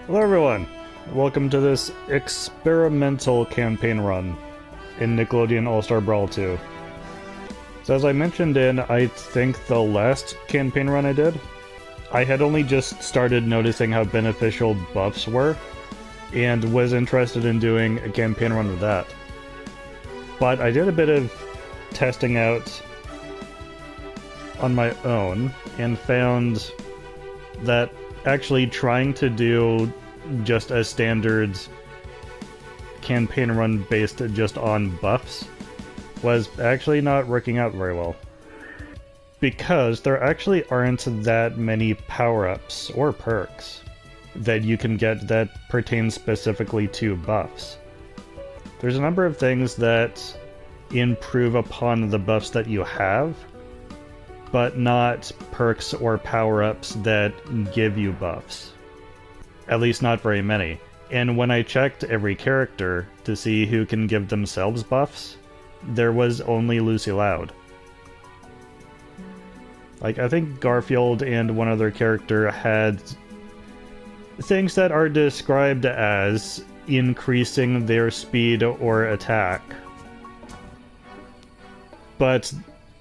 Hello everyone! Welcome to this experimental campaign run in Nickelodeon All-Star Brawl 2. So as I mentioned in, I think the last campaign run I did, I had only just started noticing how beneficial buffs were, and was interested in doing a campaign run of that. But I did a bit of testing out on my own, and found that actually trying to do just a standard campaign run based just on buffs was actually not working out very well. Because there actually aren't that many power-ups or perks that you can get that pertain specifically to buffs. There's a number of things that improve upon the buffs that you have, but not perks or power-ups that give you buffs. At least not very many. And when I checked every character to see who can give themselves buffs, there was only Lucy Loud. Like, I think Garfield and one other character had things that are described as increasing their speed or attack. But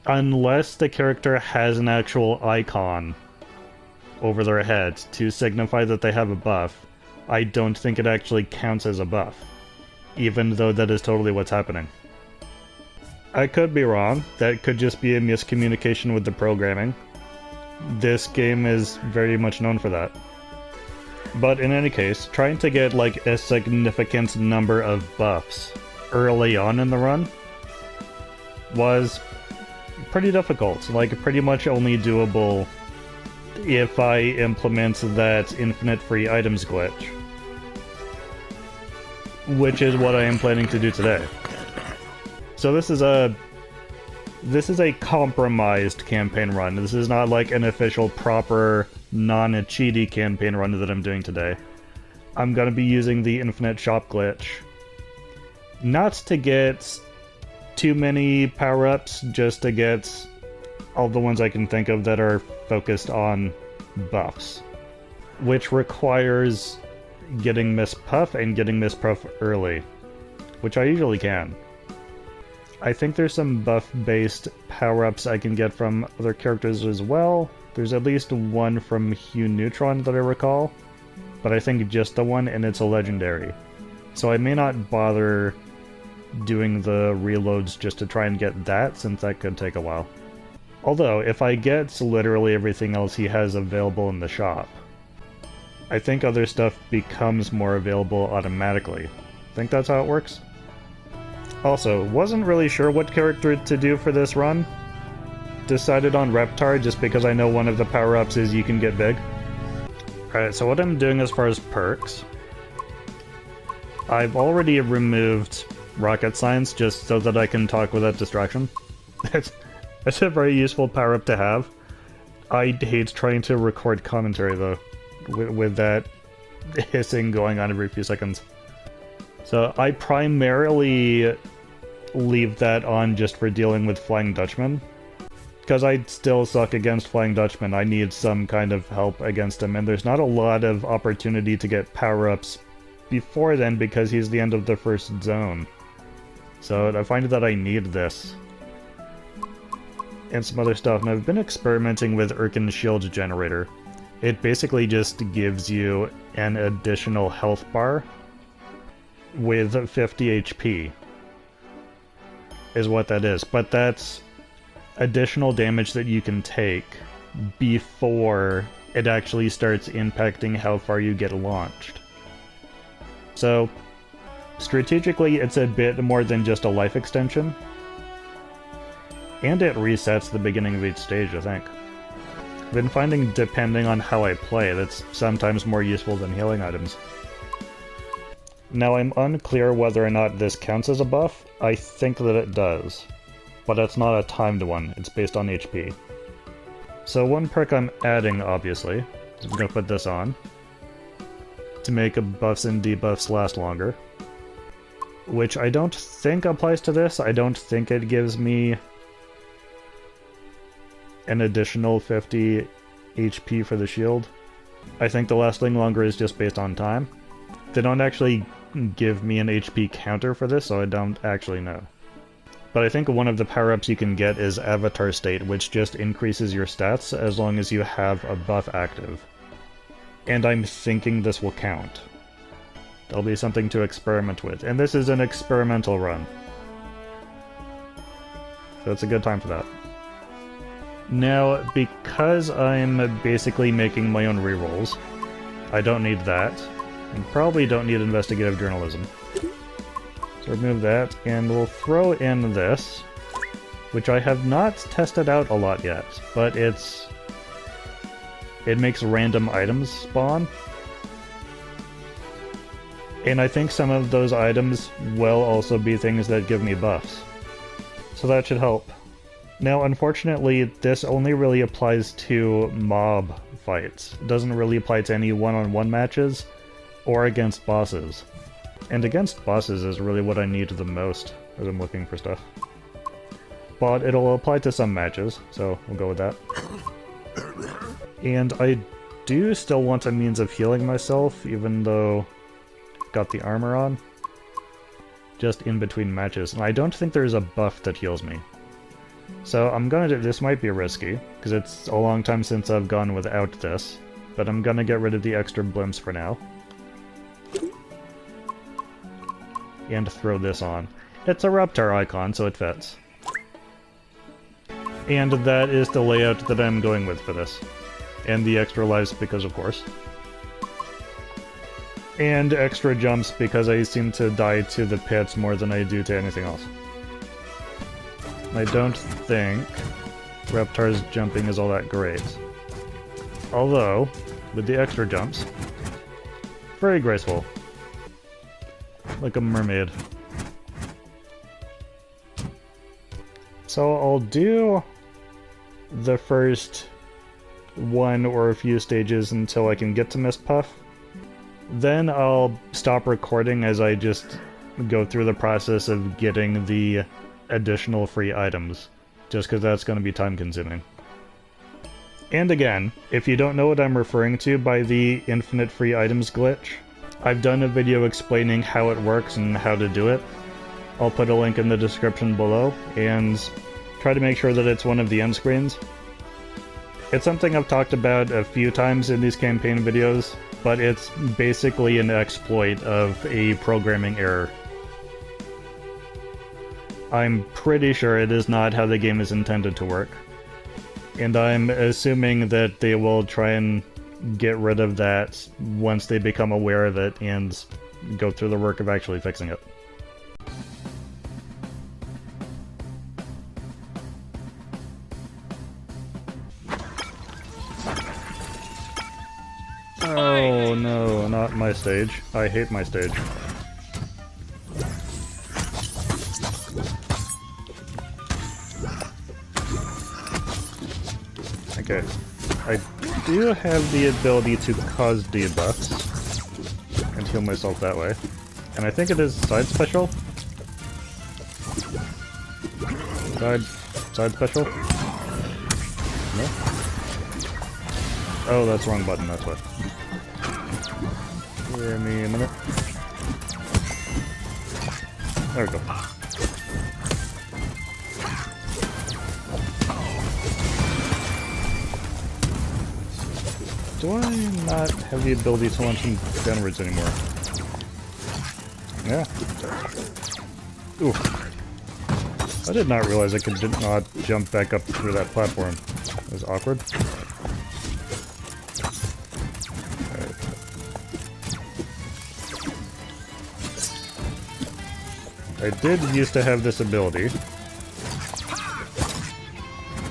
unless the character has an actual icon over their head to signify that they have a buff, I don't think it actually counts as a buff, even though that is totally what's happening. I could be wrong. That could just be a miscommunication with the programming. This game is very much known for that. But in any case, trying to get like a significant number of buffs early on in the run was pretty difficult, like pretty much only doable if I implement that infinite free items glitch. Which is what I am planning to do today. So this is a compromised campaign run. This is not like an official proper non-cheaty campaign run that I'm doing today. I'm gonna be using the infinite shop glitch. Not to get too many power-ups, just to get all the ones I can think of that are focused on buffs, which requires getting Miss Puff and getting Miss Puff early, which I usually can. I think there's some buff-based power-ups I can get from other characters as well. There's at least one from Hugh Neutron that I recall, but I think just the one, and it's a legendary. So I may not bother doing the reloads just to try and get that, since that could take a while. Although, if I get literally everything else he has available in the shop, I think other stuff becomes more available automatically. Think that's how it works? Also, wasn't really sure what character to do for this run. Decided on Reptar just because I know one of the power-ups is you can get big. Alright, so what I'm doing as far as perks, I've already removed rocket science just so that I can talk without distraction. That's a very useful power-up to have. I hate trying to record commentary though, with that hissing going on every few seconds. So I primarily leave that on just for dealing with Flying Dutchman, because I still suck against Flying Dutchman. I need some kind of help against him, and there's not a lot of opportunity to get power-ups before then because he's the end of the first zone. So I find that I need this. And some other stuff, and I've been experimenting with Urkin's Shield Generator. It basically just gives you an additional health bar with 50 HP, is what that is. But that's additional damage that you can take before it actually starts impacting how far you get launched. So, strategically, it's a bit more than just a life extension. And it resets the beginning of each stage, I think. I've been finding, depending on how I play, that's sometimes more useful than healing items. Now, I'm unclear whether or not this counts as a buff. I think that it does. But it's not a timed one, it's based on HP. So one perk I'm adding, obviously, is I'm going to put this on, to make buffs and debuffs last longer. Which I don't think applies to this. I don't think it gives me an additional 50 HP for the shield. I think the lasting longer is just based on time. They don't actually give me an HP counter for this, so I don't actually know. But I think one of the power-ups you can get is Avatar State, which just increases your stats as long as you have a buff active. And I'm thinking this will count. That'll be something to experiment with. And this is an experimental run. So it's a good time for that. Now, because I'm basically making my own rerolls, I don't need that. And probably don't need investigative journalism. So remove that, and we'll throw in this, which I have not tested out a lot yet, but it makes random items spawn. And I think some of those items will also be things that give me buffs. So that should help. Now, unfortunately, this only really applies to mob fights. It doesn't really apply to any one-on-one matches or against bosses. And against bosses is really what I need the most as I'm looking for stuff. But it'll apply to some matches, so we'll go with that. And I do still want a means of healing myself, even though I've got the armor on. Just in between matches. And I don't think there's a buff that heals me. So I'm gonna do, this might be risky, because it's a long time since I've gone without this. But I'm gonna get rid of the extra blimps for now. And throw this on. It's a Reptar icon, so it fits. And that is the layout that I'm going with for this. And the extra lives, because of course. And extra jumps, because I seem to die to the pits more than I do to anything else. I don't think Reptar's jumping is all that great. Although, with the extra jumps, very graceful. Like a mermaid. So I'll do the first one or a few stages until I can get to Mist Puff. Then I'll stop recording as I just go through the process of getting the additional free items, just because that's going to be time consuming. And again, if you don't know what I'm referring to by the infinite free items glitch, I've done a video explaining how it works and how to do it. I'll put a link in the description below, and try to make sure that it's one of the end screens. It's something I've talked about a few times in these campaign videos, but it's basically an exploit of a programming error. I'm pretty sure it is not how the game is intended to work. And I'm assuming that they will try and get rid of that once they become aware of it and go through the work of actually fixing it. Oh no, not my stage. I hate my stage. Okay, I do have the ability to cause debuffs and heal myself that way. And I think it is side special? Side special? No? Oh, that's the wrong button, that's what. Give me a minute. There we go. Do I not have the ability to launch him downwards anymore? Yeah. Ooh. I did not realize I could not jump back up through that platform. That was awkward. Alright. I did used to have this ability.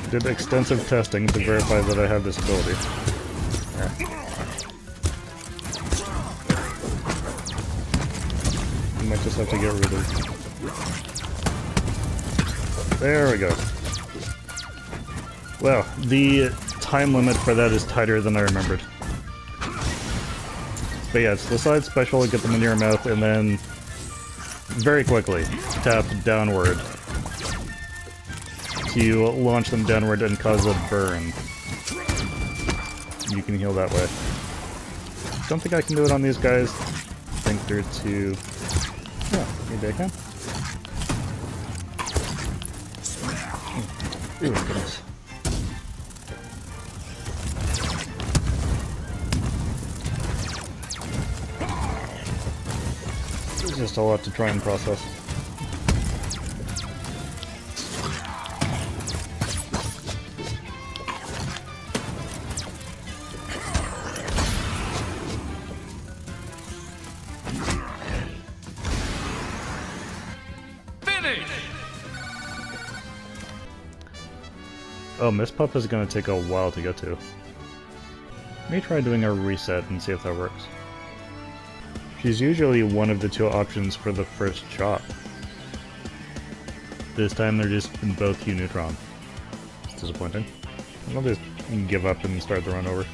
Did extensive testing to verify that I have this ability. I might just have to get rid of... There we go. Well, the time limit for that is tighter than I remembered. But yeah, it's the side special, get them in your mouth, and then very quickly tap downward to launch them downward and cause a burn. You can heal that way. don't think I can do it on these guys. I think they're too... Yeah, maybe I can. Ooh, goodness. There's just a lot to try and process. Oh, Miss Puff is going to take a while to get to. Let me try doing a reset and see if that works. She's usually one of the two options for the first shot. This time they're just both Q neutron. It's disappointing. I'll just give up and start the run over.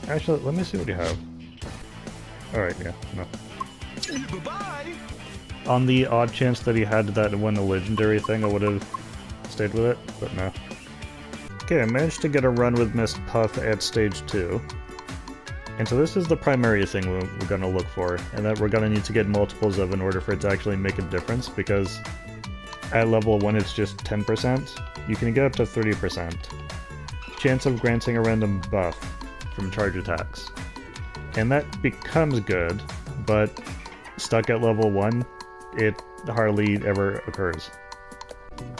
Actually, let me see what you have. Alright, yeah, no. Bye-bye. On the odd chance that he had that win a legendary thing, I would have stayed with it, but no. Okay, I managed to get a run with Miss Puff at stage 2. And so this is the primary thing we're going to look for, and that we're going to need to get multiples of in order for it to actually make a difference, because at level 1 it's just 10%. You can get up to 30%. Chance of granting a random buff from charge attacks. And that becomes good, but stuck at level 1, it hardly ever occurs.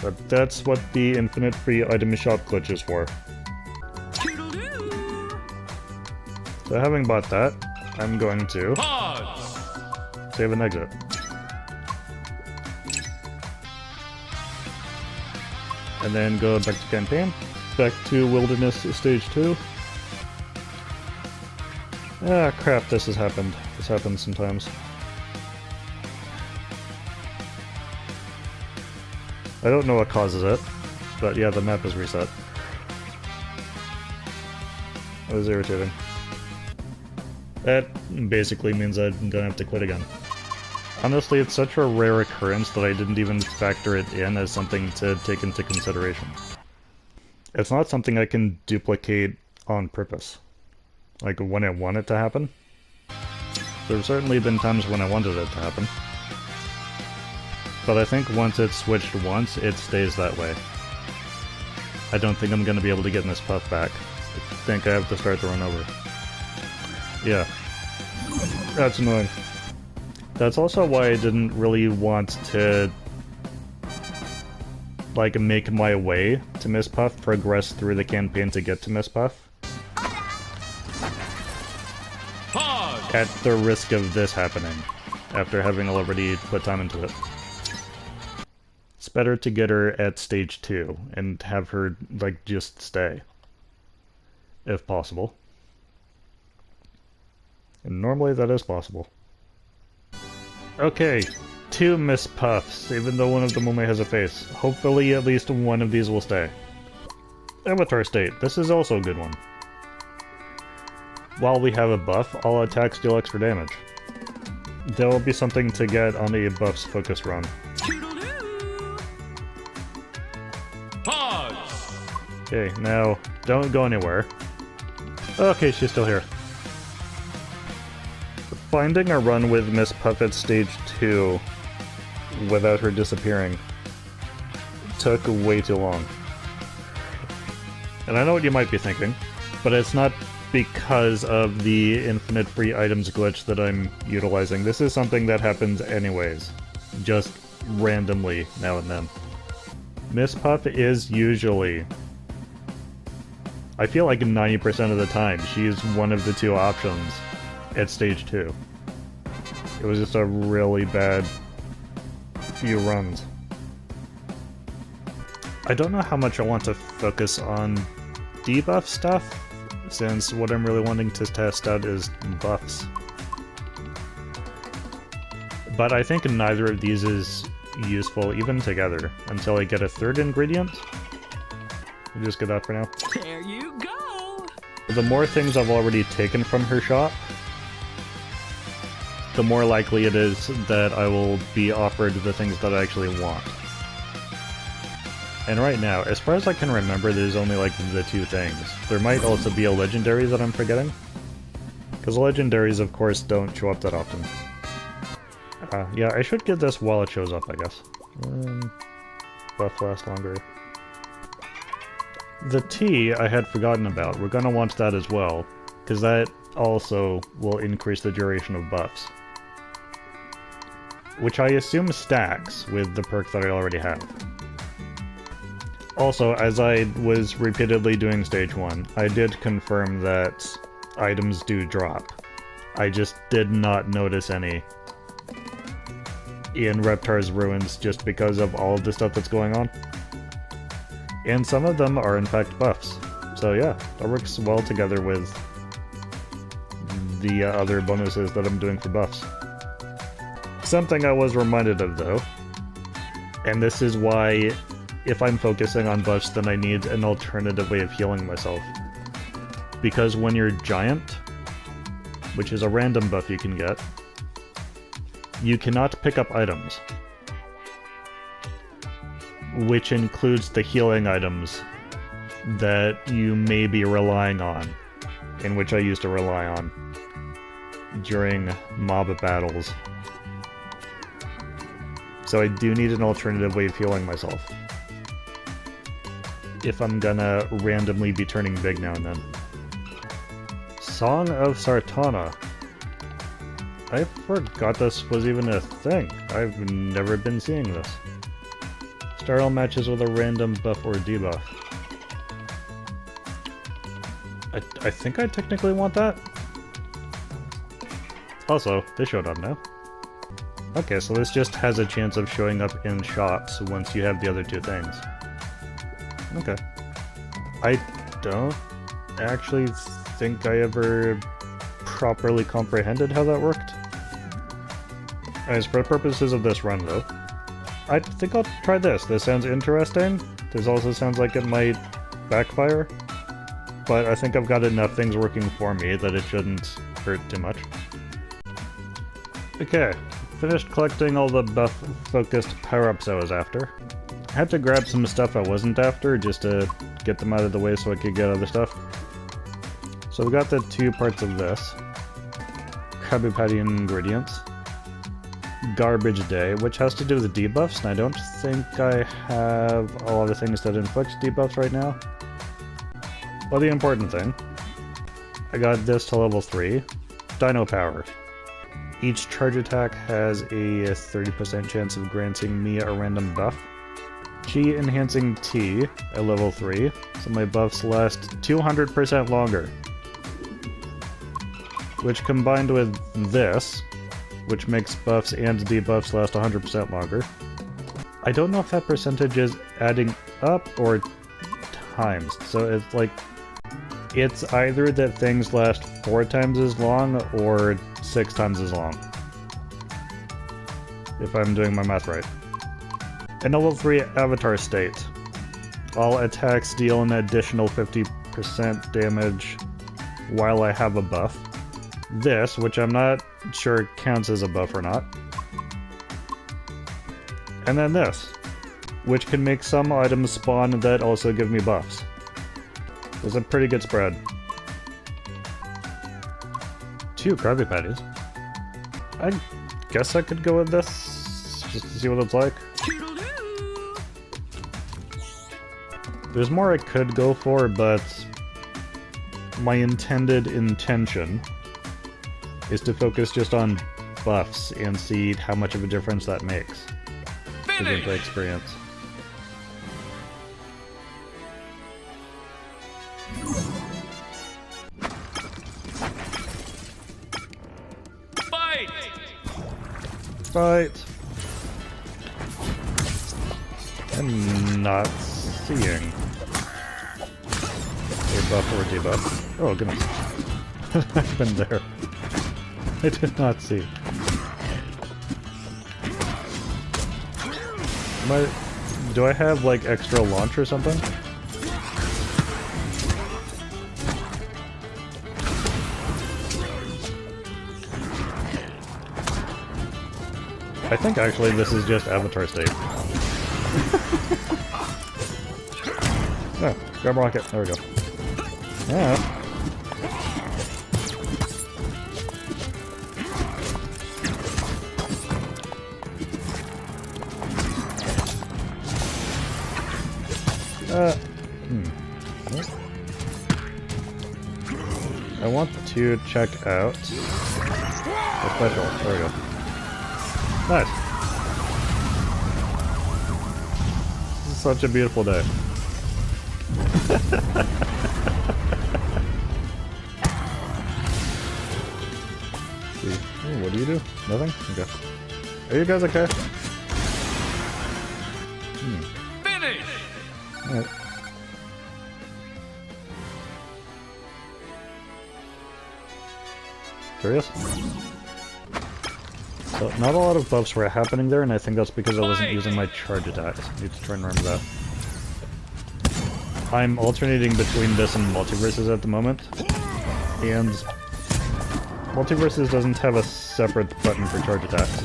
But that's what the infinite free item shop glitch is for. So having bought that, I'm going to save and exit. And then go back to campaign, back to wilderness stage 2. Ah crap, this has happened. This happens sometimes. I don't know what causes it, but yeah, the map is reset. That was irritating. That basically means I'm gonna have to quit again. Honestly, it's such a rare occurrence that I didn't even factor it in as something to take into consideration. It's not something I can duplicate on purpose. Like when I want it to happen. There've certainly been times when I wanted it to happen. But I think once it's switched once, it stays that way. I don't think I'm gonna be able to get Miss Puff back. I think I have to start the run over. Yeah. That's annoying. That's also why I didn't really want to like make my way to Miss Puff, progress through the campaign to get to Miss Puff. At the risk of this happening, after having already put time into it. It's better to get her at stage 2, and have her, like, just stay. If possible. And normally that is possible. Okay, 2 Miss Puffs, even though one of them only has a face. Hopefully at least one of these will stay. Avatar State, this is also a good one. While we have a buff, all attacks deal extra damage. There will be something to get on a buffs focused run. Pause. Okay, now, don't go anywhere. Okay, she's still here. Finding a run with Miss Puff at stage 2 without her disappearing took way too long. And I know what you might be thinking, but it's not because of the infinite free items glitch that I'm utilizing. This is something that happens anyways, just randomly now and then. Miss Puff is usually, I feel like 90% of the time, she's one of the 2 options at stage 2. It was just a really bad few runs. I don't know how much I want to focus on debuff stuff, since what I'm really wanting to test out is buffs. But I think neither of these is useful even together, until I get a 3rd ingredient. I'll just get that for now. There you go. The more things I've already taken from her shop, the more likely it is that I will be offered the things that I actually want. And right now, as far as I can remember, there's only like the 2 things. There might also be a legendary that I'm forgetting. Because legendaries, of course, don't show up that often. Yeah, I should get this while it shows up, I guess. Buff lasts longer. The T I had forgotten about. We're gonna want that as well, because that also will increase the duration of buffs. Which I assume stacks with the perk that I already have. Also, as I was repeatedly doing stage 1, I did confirm that items do drop. I just did not notice any in Reptar's Ruins just because of all of the stuff that's going on. And some of them are in fact buffs. So yeah, that works well together with the other bonuses that I'm doing for buffs. Something I was reminded of though, and this is why if I'm focusing on buffs then I need an alternative way of healing myself. Because when you're giant, which is a random buff you can get, you cannot pick up items. Which includes the healing items that you may be relying on, and which I used to rely on during mob battles. So I do need an alternative way of healing myself. If I'm gonna randomly be turning big now and then. Song of Sartana. I forgot this was even a thing. I've never been seeing this. Start all matches with a random buff or debuff. I think I technically want that. Also, this showed up now. Okay, so this just has a chance of showing up in shops once you have the other two things. Okay. I don't actually think I ever properly comprehended how that worked. As for purposes of this run, though, I think I'll try this. This sounds interesting. This also sounds like it might backfire. But I think I've got enough things working for me that it shouldn't hurt too much. Okay, finished collecting all the buff-focused power-ups I was after. I had to grab some stuff I wasn't after just to get them out of the way so I could get other stuff. So we got the two parts of this. Krabby Patty ingredients. Garbage Day, which has to do with debuffs, and I don't think I have a lot of things that inflict debuffs right now. Well, the important thing, I got this to level 3. Dino Power. Each charge attack has a 30% chance of granting me a random buff. Chi Enhancing T at level 3, so my buffs last 200% longer. Which combined with this, which makes buffs and debuffs last 100% longer. I don't know if that percentage is adding up or times, so it's like, it's either that things last 4 times as long or 6 times as long. If I'm doing my math right. In level 3 Avatar State, all attacks deal an additional 50% damage while I have a buff. This, which I'm not sure counts as a buff or not. And then this, which can make some items spawn that also give me buffs. It's a pretty good spread. 2 Krabby Patties. I guess I could go with this, just to see what it's like. There's more I could go for, but my intended intention is to focus just on buffs and see how much of a difference that makes. Finish! To experience. Fight! Fight! I'm not seeing a buff or a debuff. Oh goodness. I've been there. I did not see. Do I have like extra launch or something? I think actually this is just Avatar State. Oh, grab rocket. There we go. Yeah. What? I want to check out the special. There we go. Nice. This is such a beautiful day. Ooh, what do you do? Nothing? Okay. Are you guys okay? Finish! Alright. Curious? So, not a lot of buffs were happening there, and I think that's because I wasn't using my charge attacks. I need to try and remember that. I'm alternating between this and Multiverses at the moment, and Multiverses doesn't have a separate button for charge attacks.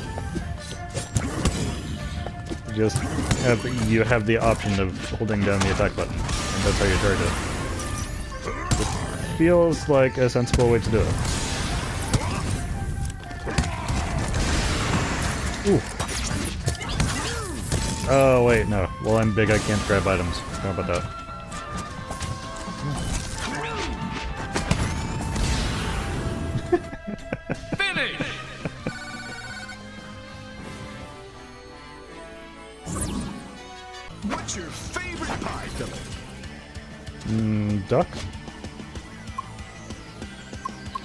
You have the option of holding down the attack button, and that's how you charge it. It feels like a sensible way to do it. Ooh. Oh wait, no. Well, I'm big, I can't grab items. How about that? Finish! What's your favorite pie filling? Duck?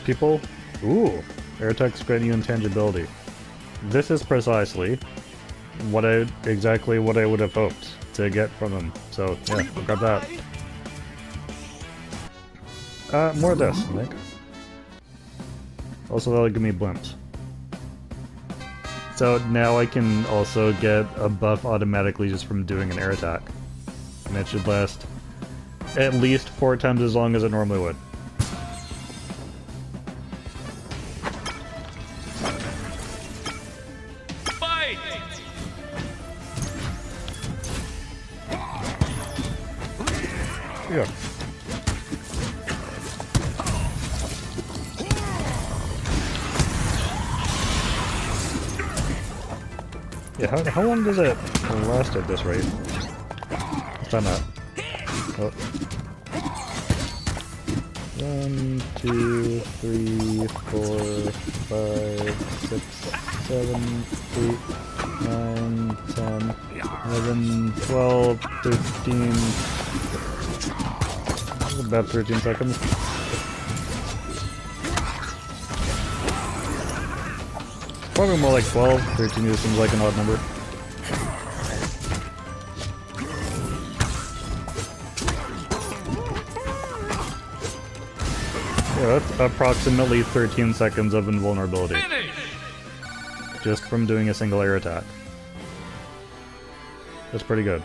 People? Ooh! Air attacks grant you intangibility. This is precisely exactly what I would have hoped to get from them. So, yeah, I'll grab that. More of this, I think. Also, that'll give me blimps. So now I can also get a buff automatically just from doing an air attack. And it should last at least 4 times as long as it normally would. Fight! Yeah. Yeah, how long does it last at this rate? Let's find out. Oh. 1, 2, 3, 4, 5, 6, 7, 8, 9, 10, 11, 12, 13... About 13 seconds. Probably more like 12. 13 just seems like an odd number. Yeah, that's approximately 13 seconds of invulnerability. Finish! Just from doing a single air attack. That's pretty good.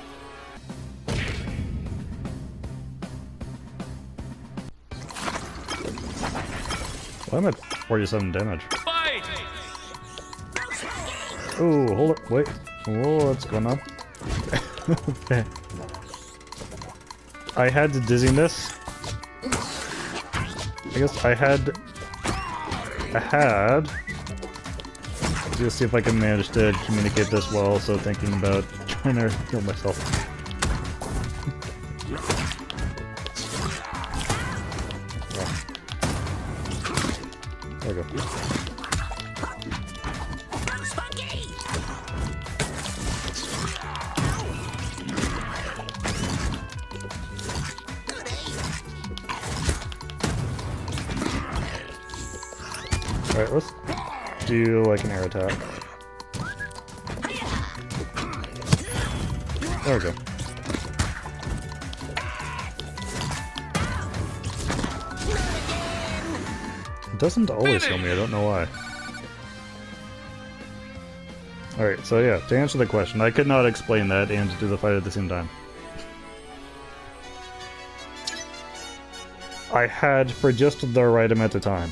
Well, I'm at 47 damage. Fight! Oh, hold it, wait. Whoa, what's going on? Okay. I had dizziness. I guess I had... Just see if I can manage to communicate this while also thinking about trying to heal myself. There we go. Alright, let's do like an air attack. There we go. It doesn't always heal me, I don't know why. Alright, so yeah, to answer the question, I could not explain that and do the fight at the same time. I had, for just the right amount of time,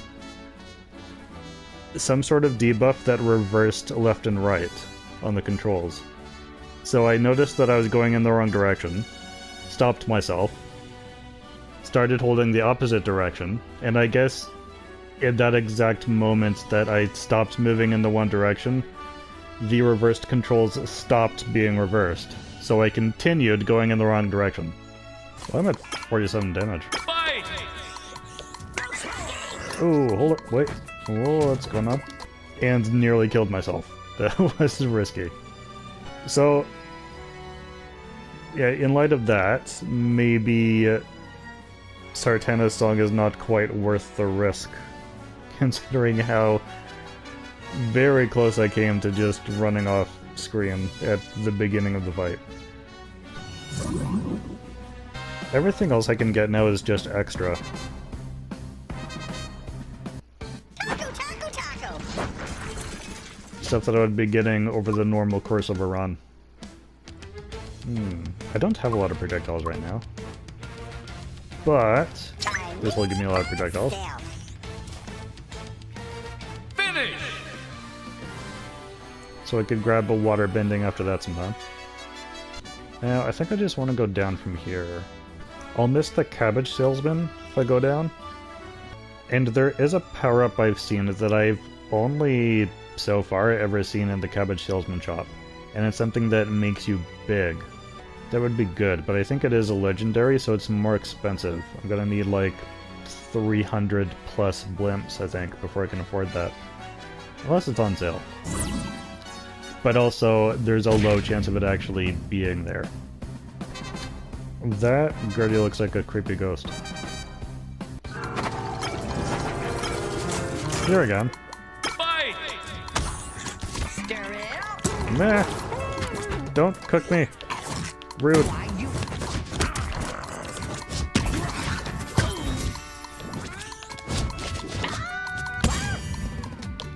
some sort of debuff that reversed left and right on the controls. So I noticed that I was going in the wrong direction, stopped myself, started holding the opposite direction, and I guess in that exact moment that I stopped moving in the one direction, the reversed controls stopped being reversed. So I continued going in the wrong direction. Well, I'm at 47 damage. Fight! Ooh, hold it, wait. Whoa, what's going on? And nearly killed myself. That was risky. So, yeah, in light of that, maybe Sartana's song is not quite worth the risk, considering how very close I came to just running off screen at the beginning of the fight. Everything else I can get now is just extra. Stuff that I would be getting over the normal course of a run. I don't have a lot of projectiles right now. But this will give me a lot of projectiles. Finish! So I could grab a water bending after that sometime. Now, I think I just want to go down from here. I'll miss the cabbage salesman if I go down. And there is a power-up I've seen that I've only so far ever seen in the cabbage salesman shop. And it's something that makes you big. That would be good, but I think it is a legendary, so it's more expensive. I'm gonna need like 300 plus blimps, I think, before I can afford that. Unless it's on sale. But also, there's a low chance of it actually being there. That Gertie looks like a creepy ghost. Here again. Fight! Meh! Don't cook me! Rude.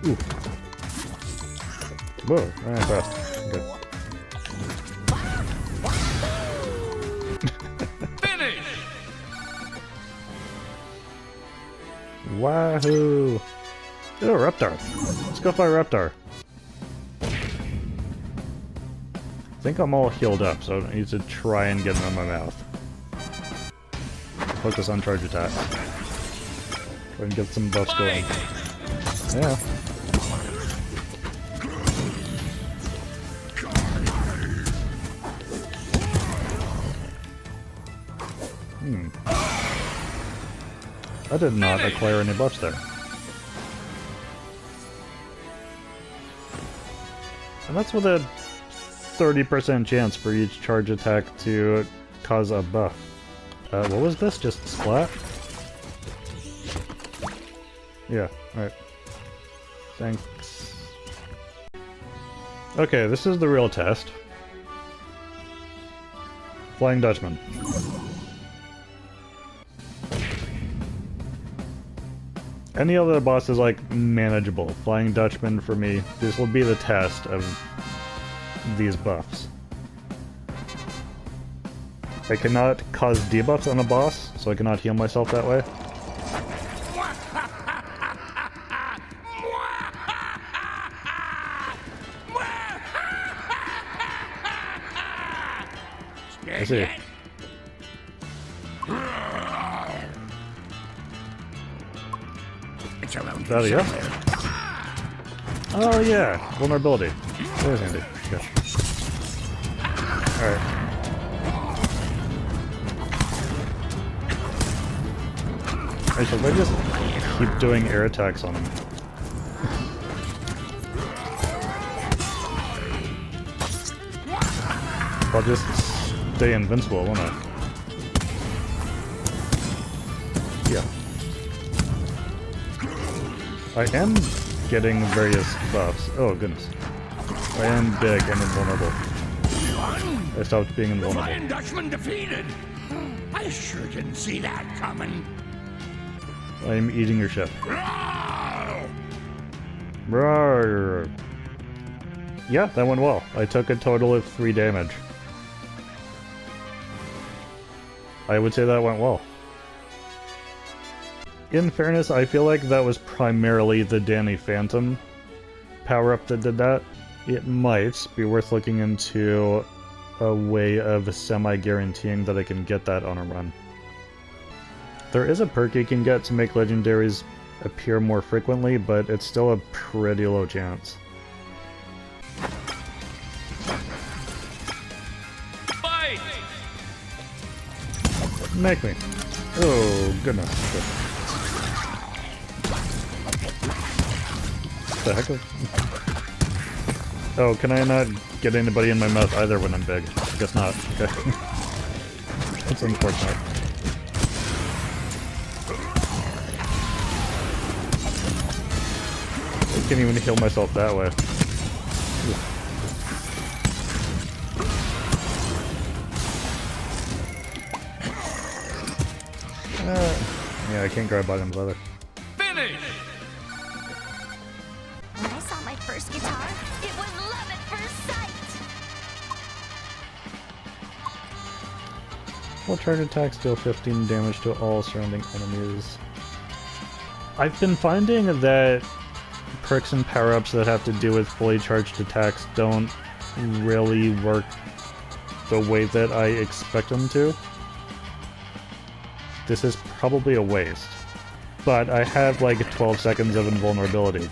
Ooh. Whoa, I fast. Good. Finish! Wahoo! Oh, Reptar. Let's go fight Reptar. I think I'm all healed up, so I need to try and get them in my mouth. Focus on charge attack. Try and get some buffs going. Yeah. I did not acquire any buffs there. And that's with a 30% chance for each charge attack to cause a buff. What was this? Just splat? Yeah, alright. Thanks. Okay, this is the real test. Flying Dutchman. Any other boss is like manageable. Flying Dutchman for me, this will be the test of these buffs. I cannot cause debuffs on a boss, so I cannot heal myself that way. I see. Is that a yes? Oh yeah, vulnerability. That was handy. Okay. Alright. Should I just keep doing air attacks on him? I'll just stay invincible, won't I? Yeah. I am getting various buffs. Oh goodness. I am big and invulnerable. I stopped being invulnerable. Flying Dutchman defeated! I sure didn't see that coming. I am eating your ship. Brawl! Roar. Yeah, that went well. I took a total of 3 damage. I would say that went well. In fairness, I feel like that was primarily the Danny Phantom power-up that did that. It might be worth looking into a way of semi-guaranteeing that I can get that on a run. There is a perk you can get to make legendaries appear more frequently, but it's still a pretty low chance. Fight! Make me. Oh, goodness. What the heck? Oh, can I not get anybody in my mouth either when I'm big? I guess not. Okay. That's unfortunate. I can't even heal myself that way. Yeah, I can't grab items either. Finish! When I saw my first guitar, it was love at first sight. Full charge attacks deal 15 damage to all surrounding enemies. I've been finding that perks and power-ups that have to do with fully charged attacks don't really work the way that I expect them to. This is probably a waste. But I have like 12 seconds of invulnerability.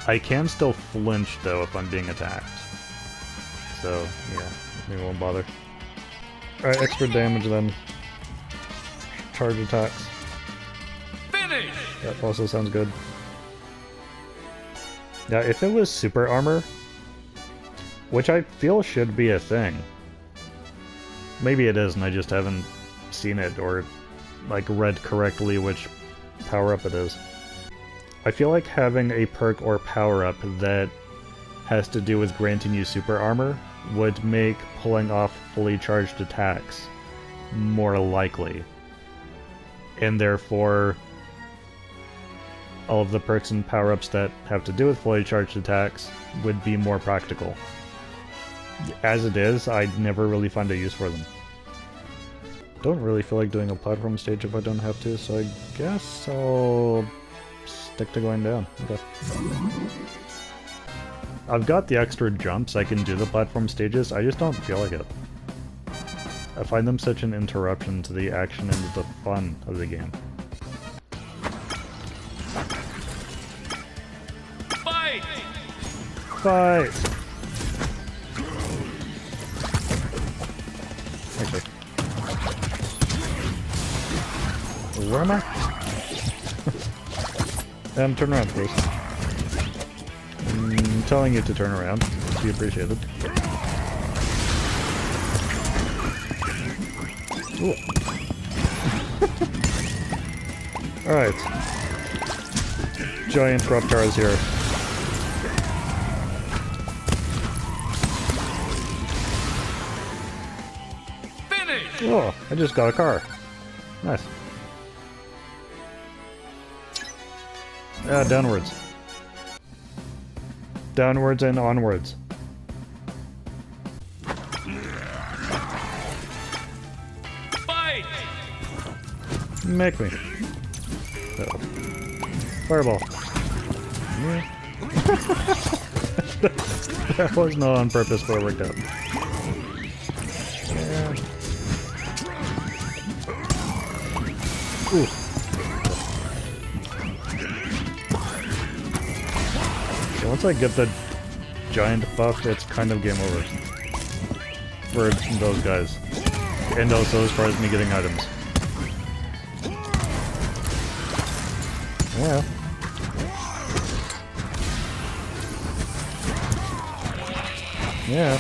I can still flinch though if I'm being attacked. So, yeah, we won't bother. Alright, extra damage then. Charge attacks. Finish! That also sounds good. Now, if it was super armor, which I feel should be a thing. Maybe it is and I just haven't seen it or like read correctly which power-up it is. I feel like having a perk or power-up that has to do with granting you super armor would make pulling off fully charged attacks more likely. And therefore, all of the perks and power-ups that have to do with fully charged attacks would be more practical. As it is, I never really find a use for them. Don't really feel like doing a platform stage if I don't have to, so I guess I'll stick to going down. Okay. I've got the extra jumps, I can do the platform stages, I just don't feel like it. I find them such an interruption to the action and the fun of the game. Fight! Fight! Okay. Where am I? Turn around, please. I'm telling you to turn around. Be appreciated. Alright. Giant Reptar is here. Finish! Oh, I just got a car. Nice. Downwards. Downwards and onwards. Fight! Make me. Uh-oh. Fireball. Yeah. That was not on purpose, but it worked out. Yeah. Ooh. So once I get the giant buff, it's kind of game over. For those guys. And also as far as me getting items. Yeah. Yeah.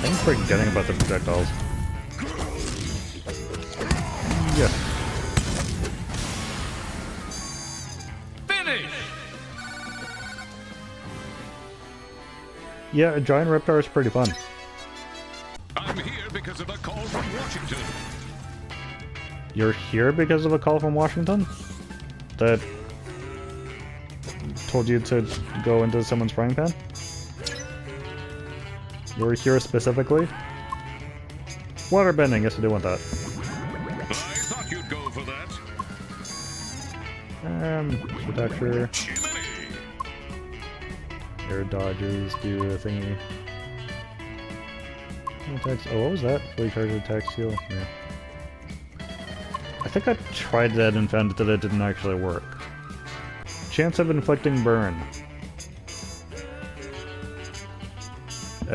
I'm forgetting about the projectiles. Yeah. Finish! Yeah, a giant Reptar is pretty fun. I'm here because of a call from Washington. You're here because of a call from Washington? That told you to go into someone's frying pan? You're here specifically? Waterbending, yes I do want that. I thought you'd go for that. Protector. Jiminy! Air dodges, do a thingy. Attacks. Oh, what was that? Fully charged attack heal? Yeah. I think I tried that and found that it didn't actually work. Chance of inflicting burn.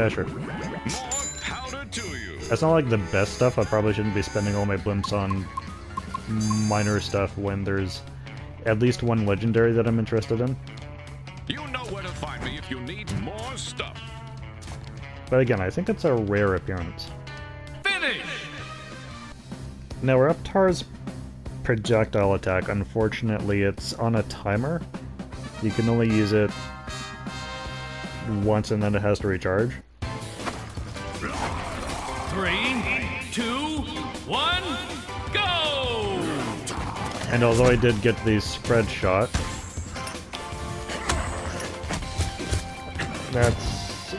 Sure. More powder to you. That's not like the best stuff. I probably shouldn't be spending all my blimps on minor stuff when there's at least one legendary that I'm interested in. You know where to find me if you need more stuff. But again, I think it's a rare appearance. Finish! Now, Reptar's projectile attack, unfortunately, it's on a timer. You can only use it once and then it has to recharge. 3, 2, 1, go! And although I did get the spread shot, that's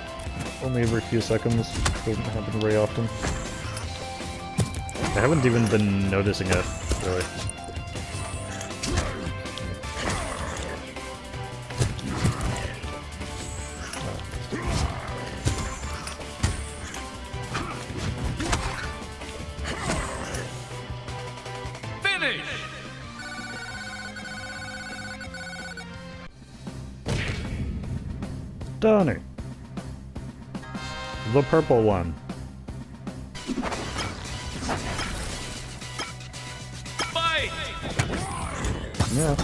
only every few seconds. Doesn't happen very often. I haven't even been noticing it, really. Finish! Donnie. The purple one. Fight! Yeah.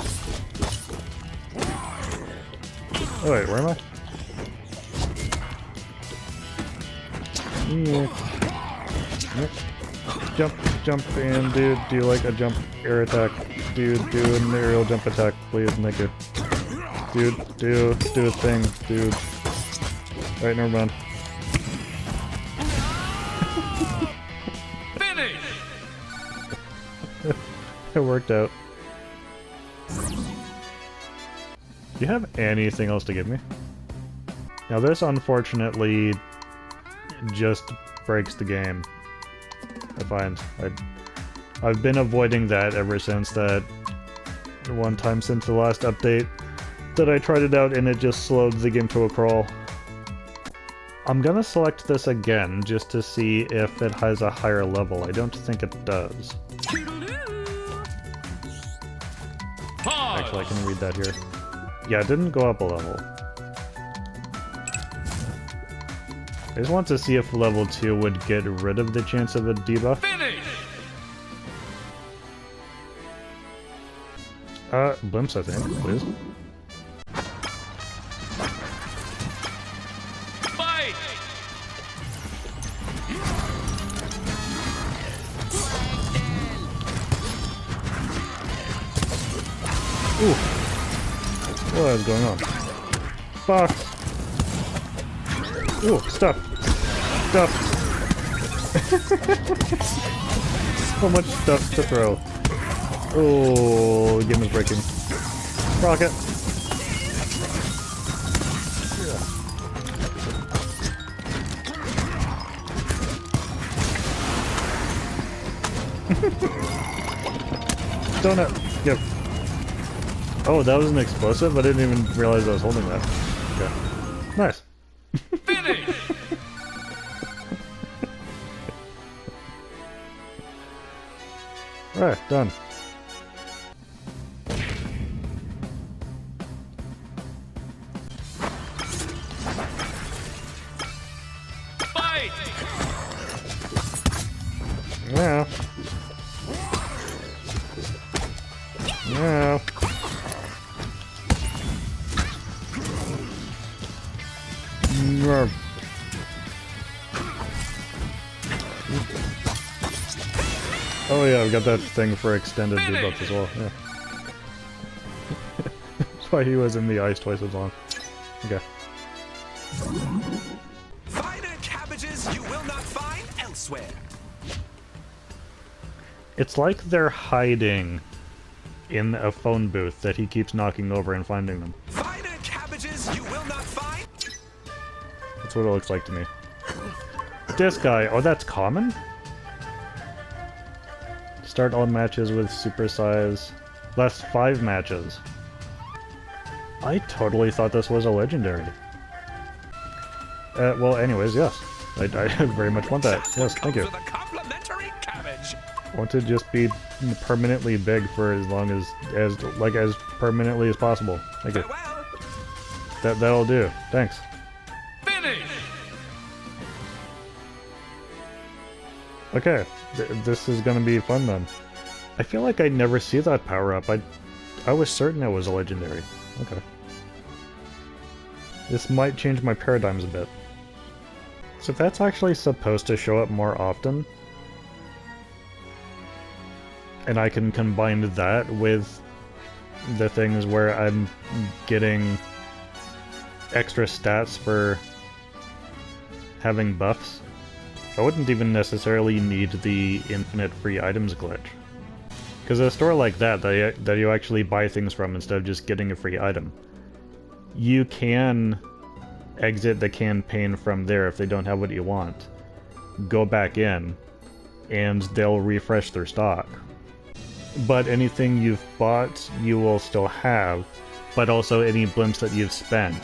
Oh wait, where am I? Yeah. Yep. Jump, and dude, do you like a jump air attack? Dude, do an aerial jump attack, please, thank you. Dude, do a thing, dude. Alright, never mind. Finish! It worked out. Do you have anything else to give me? Now this, unfortunately, just breaks the game. I find. I've been avoiding that ever since that one time since the last update that I tried it out and it just slowed the game to a crawl. I'm gonna select this again just to see if it has a higher level. I don't think it does. Actually, I can read that here. Yeah, it didn't go up a level. I just want to see if level 2 would get rid of the chance of a debuff. Finish! Blimps, I think, please. Fight! Ooh. What is going on? Fox! Ooh, stuff! Stuff! So much stuff to throw. Oh, the game is breaking. Rocket! Donut! Yep. Oh, that was an explosive? I didn't even realize I was holding that. Okay. Nice. Finish! Alright, done. Fight! Yeah. Yeah. Yeah. Oh yeah, I've got that thing for extended debuff as well, yeah. That's why he was in the ice twice as long. Okay. Finer cabbages you will not find elsewhere. It's like they're hiding in a phone booth that he keeps knocking over and finding them. Finer cabbages you will not find. That's what it looks like to me. This guy, oh that's common? Start all matches with super size. Last 5 matches. I totally thought this was a legendary. Well anyways, yes. I very much want that. Yes, thank you. With a complimentary cabbage. I want to just be permanently big for as long as permanently as possible. Thank you. Farewell. That'll do. Thanks. Finish! Okay, this is gonna be fun then. I feel like I never see that power up. I was certain it was a legendary. Okay. This might change my paradigms a bit. So that's actually supposed to show up more often. And I can combine that with the things where I'm getting extra stats for having buffs. I wouldn't even necessarily need the infinite free items glitch. Because a store like that you actually buy things from instead of just getting a free item, you can exit the campaign from there if they don't have what you want. Go back in, and they'll refresh their stock. But anything you've bought, you will still have, but also any blimps that you've spent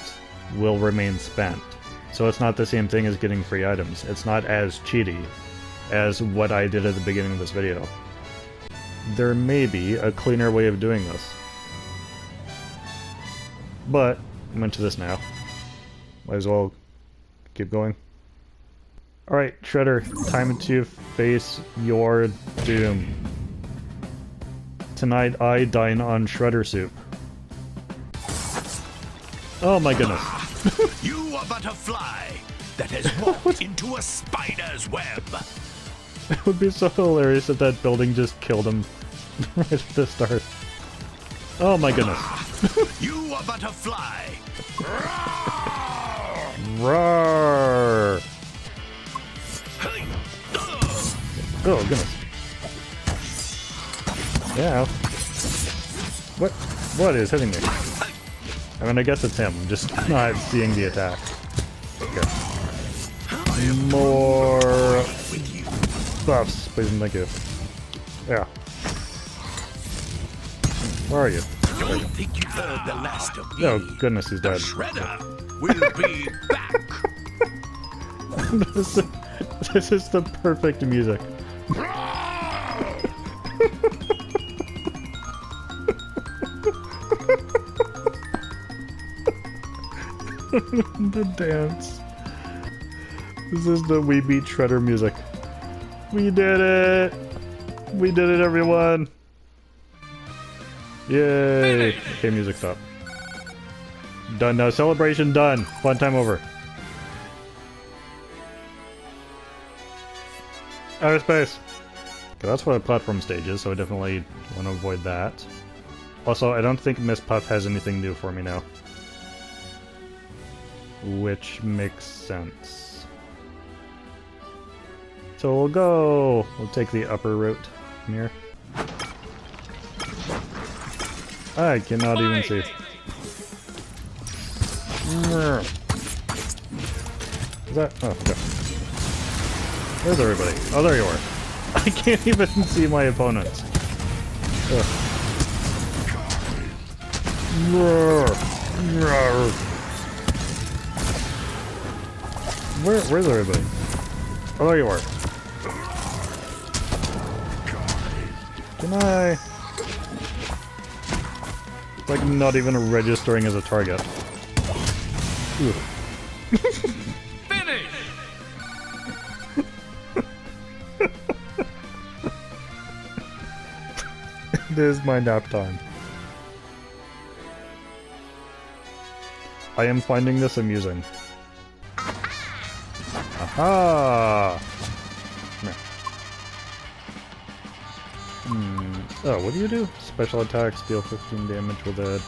will remain spent. So it's not the same thing as getting free items. It's not as cheaty as what I did at the beginning of this video. There may be a cleaner way of doing this. But I'm into this now. Might as well keep going. Alright, Shredder, time to face your doom. Tonight I dine on Shredder soup. Oh my goodness. You are but a fly that has walked into a spider's web. It would be so hilarious if that building just killed him right at the start. Oh my goodness. You are but a fly. Roar! Oh goodness. Yeah. What is hitting me? I mean, I guess it's him. I'm just not seeing the attack. Okay. More buffs, please and thank you. Yeah. Where are you? Don't think you've heard the last of me. Oh goodness, he's The dead. Shredder will be back. This is the perfect music. The dance. This is the We Beat Shredder music. We did it! We did it, everyone! Yay! Okay, music stop. Done now. Celebration done. Fun time over. Outer space! Okay, that's what a platform stage is, so I definitely want to avoid that. Also, I don't think Miss Puff has anything new for me now. Which makes sense. So we'll go... We'll take the upper route from here. I cannot even see. Is that... Oh, okay. Where's everybody? Oh, there you are. I can't even see my opponents. Ugh. Where's everybody? Oh, there you are. Can I... Like, not even registering as a target. Ooh. Finish! It is my nap time. I am finding this amusing. Aha! Oh, what do you do? Special attacks deal 15 damage with a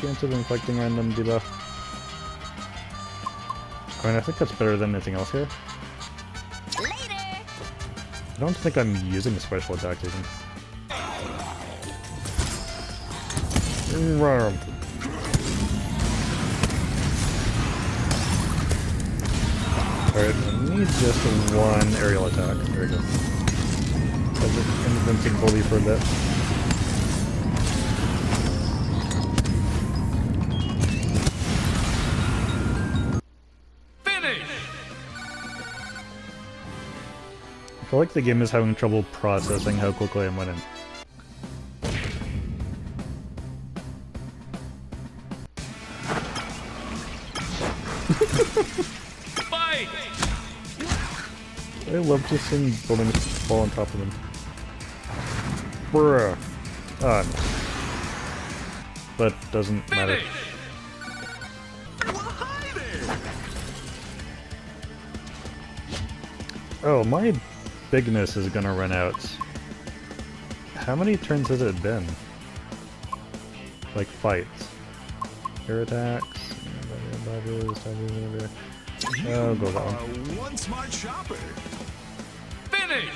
chance of inflicting random debuff. I mean, I think that's better than anything else here. Later. I don't think I'm using a special attack even. Alright, I need just one aerial attack. There we go. That's it, invincibility for a bit. Finish! I feel like the game is having trouble processing how quickly I'm winning. Fight! I love just seeing buildings fall on top of them. Bruh. Ah, no. But doesn't matter. Finish! Oh, my bigness is gonna run out. How many turns has it been? Like fights. Air attacks. Oh, go that one. One smart shopper. Finish!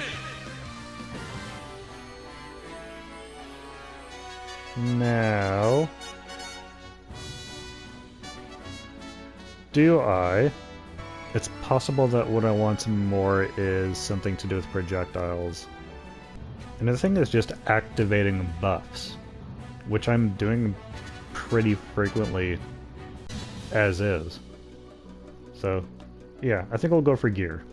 Now... do I... It's possible that what I want more is something to do with projectiles. And the thing is just activating buffs, which I'm doing pretty frequently as is. So, yeah, I think I'll go for gear.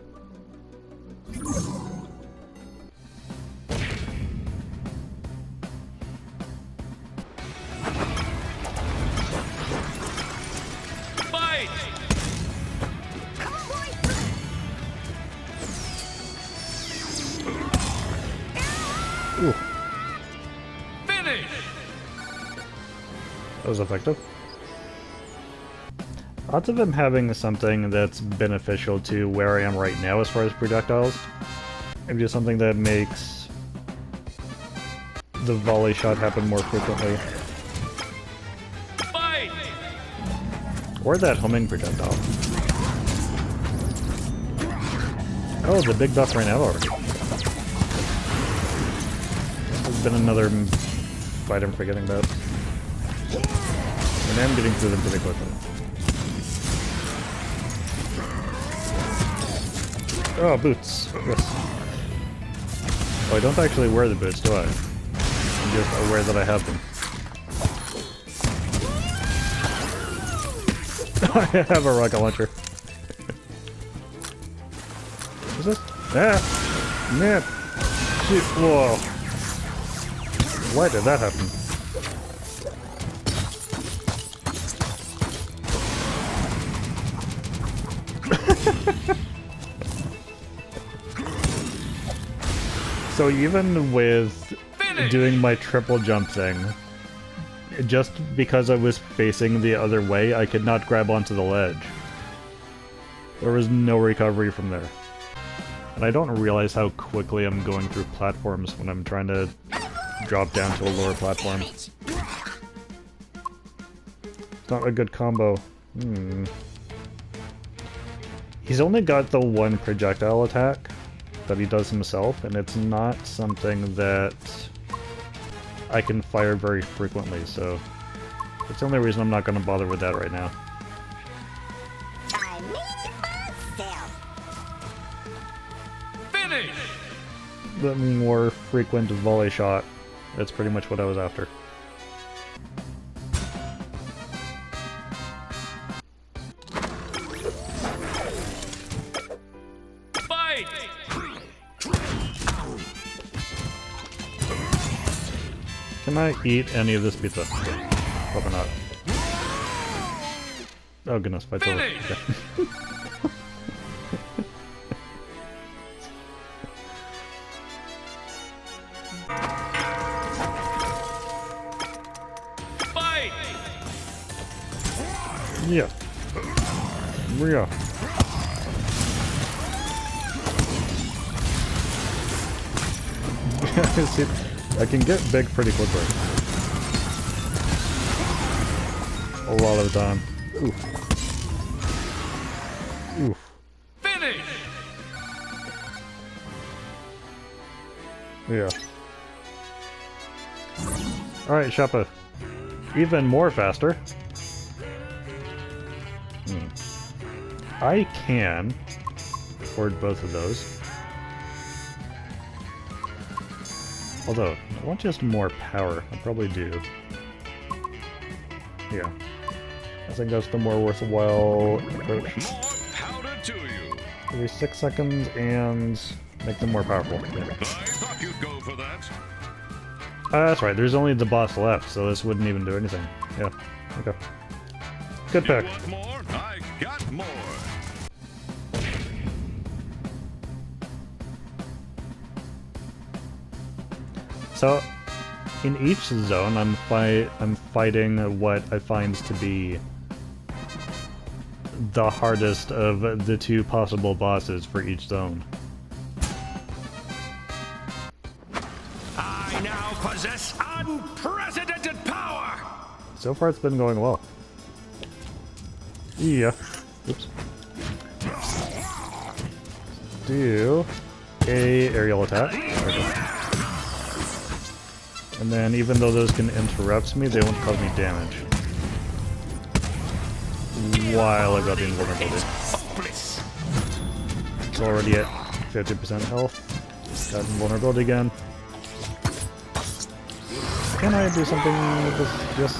Fight! Ooh, Finish! that was effective. Lots of them having something that's beneficial to where I am right now as far as projectiles. Maybe just something that makes the volley shot happen more frequently. Fight! Or that homing projectile. Oh, the big buff ran out already. There's been another fight I'm forgetting about. And I'm getting through them pretty quickly. Oh, boots. Yes. Oh, I don't actually wear the boots, do I? I'm just aware that I have them. I have a rocket launcher. What's this? Ah! Man! Shit! Whoa! Why did that happen? So even with doing my triple jump thing, just because I was facing the other way, I could not grab onto the ledge. There was no recovery from there. And I don't realize how quickly I'm going through platforms when I'm trying to drop down to a lower platform. It's not a good combo. He's only got the one projectile attack that he does himself, and it's not something that I can fire very frequently, so that's the only reason I'm not going to bother with that right now. I need myself. Finish! The more frequent volley shot, that's pretty much what I was after. Fight! Can I eat any of this pizza? Probably not. Oh goodness, fight's over. Finish! Okay. Fight! Yeah. Yeah. See, I can get big pretty quickly. A lot of the time. Oof. Oof. Finish! Yeah. Alright, Shoppa. Even more faster. I can afford both of those. Although, I want just more power. I probably do. Yeah. I think that's the more worthwhile approach. More powder to you. Every 6 seconds and make them more powerful. Yeah. I thought you'd go for that. That's right, there's only the boss left, so this wouldn't even do anything. Yeah, okay. Good You pick. want more? I got more. So, in each zone, I'm fighting what I find to be the hardest of the two possible bosses for each zone. I now possess unprecedented power! So far, it's been going well. Yeah. Oops. Do a aerial attack. There we go. And then, even though those can interrupt me, they won't cause me damage. While I've got the invulnerability. It's already at 50% health. Got invulnerability again. Can I do something with this? Yes.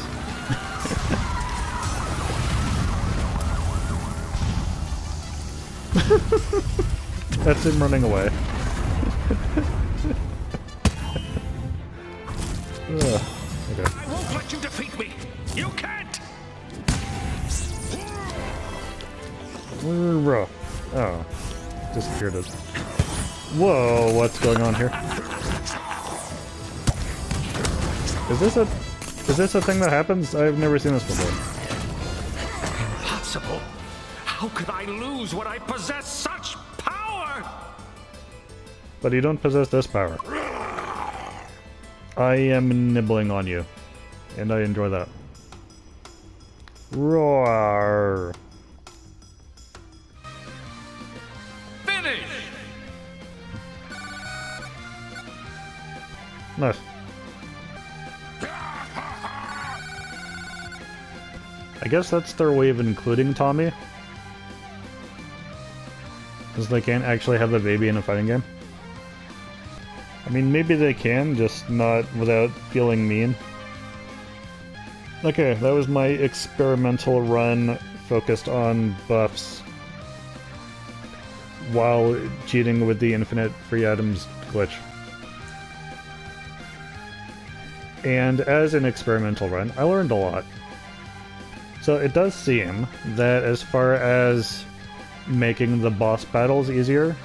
That's him running away. Ugh. Okay. I won't let you defeat me! You can't! Oh. Disappeared it. Whoa, what's going on here? Is this a thing that happens? I've never seen this before. Impossible! How could I lose when I possess such power? But you don't possess this power. I am nibbling on you, and I enjoy that. Roar! Finish! Nice. I guess that's their way of including Tommy. Because they can't actually have the baby in a fighting game. I mean, maybe they can, just not without feeling mean. Okay, that was my experimental run focused on buffs while cheating with the infinite free items glitch. And as an experimental run, I learned a lot. So it does seem that as far as making the boss battles easier,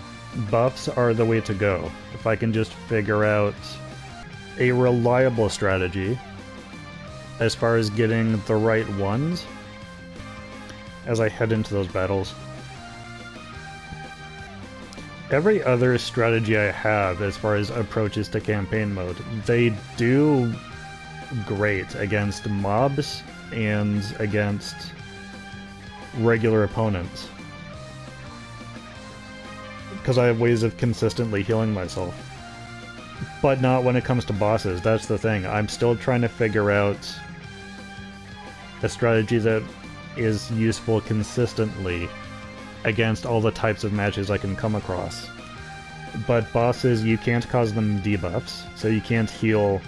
buffs are the way to go. If I can just figure out a reliable strategy as far as getting the right ones as I head into those battles. Every other strategy I have as far as approaches to campaign mode, they do great against mobs and against regular opponents. Because I have ways of consistently healing myself. But not when it comes to bosses, that's the thing. I'm still trying to figure out a strategy that is useful consistently against all the types of matches I can come across. But bosses, you can't cause them debuffs, so you can't heal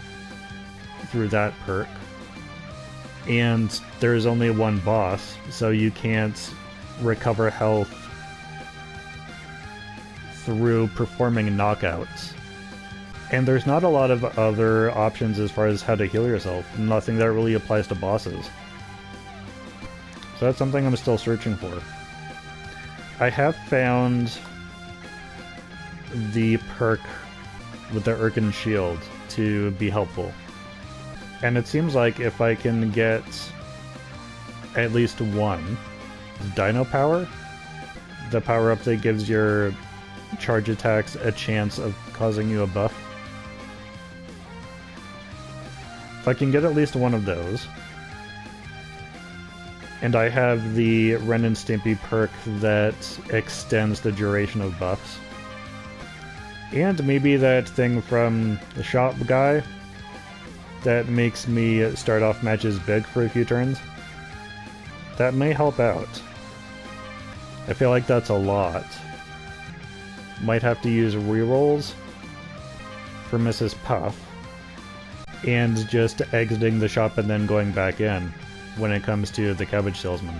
through that perk. And there's only one boss, so you can't recover health through performing knockouts. And there's not a lot of other options as far as how to heal yourself. Nothing that really applies to bosses. So that's something I'm still searching for. I have found the perk with the Urkin Shield to be helpful. And it seems like if I can get at least one Dino Power, the power-up that gives your charge attacks a chance of causing you a buff. If I can get at least one of those, and I have the Ren and Stimpy perk that extends the duration of buffs, and maybe that thing from the shop guy that makes me start off matches big for a few turns, that may help out. I feel like that's a lot. Might have to use rerolls for Mrs. Puff, and just exiting the shop and then going back in when it comes to the cabbage salesman.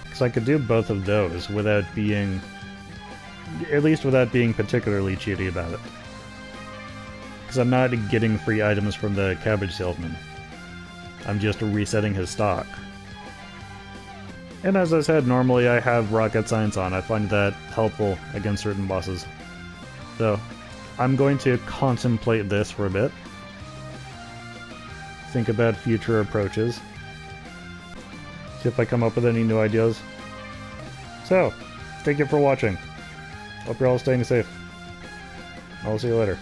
Because I could do both of those without being, at least without being particularly cheaty about it. Because I'm not getting free items from the cabbage salesman. I'm just resetting his stock. And as I said, normally I have rocket science on. I find that helpful against certain bosses. So, I'm going to contemplate this for a bit. Think about future approaches. See if I come up with any new ideas. So, thank you for watching. Hope you're all staying safe. I'll see you later.